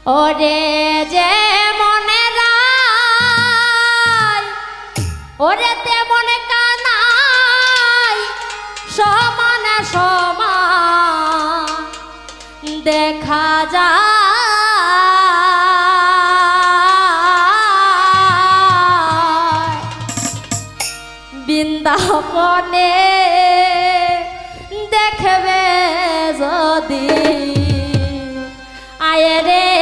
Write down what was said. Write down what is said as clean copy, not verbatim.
ওরে যে মনে রায় ওরে তেমন কানাই সমানে সমান দেখা যায় বৃন্দাবনে দেখবে যদি আয় রে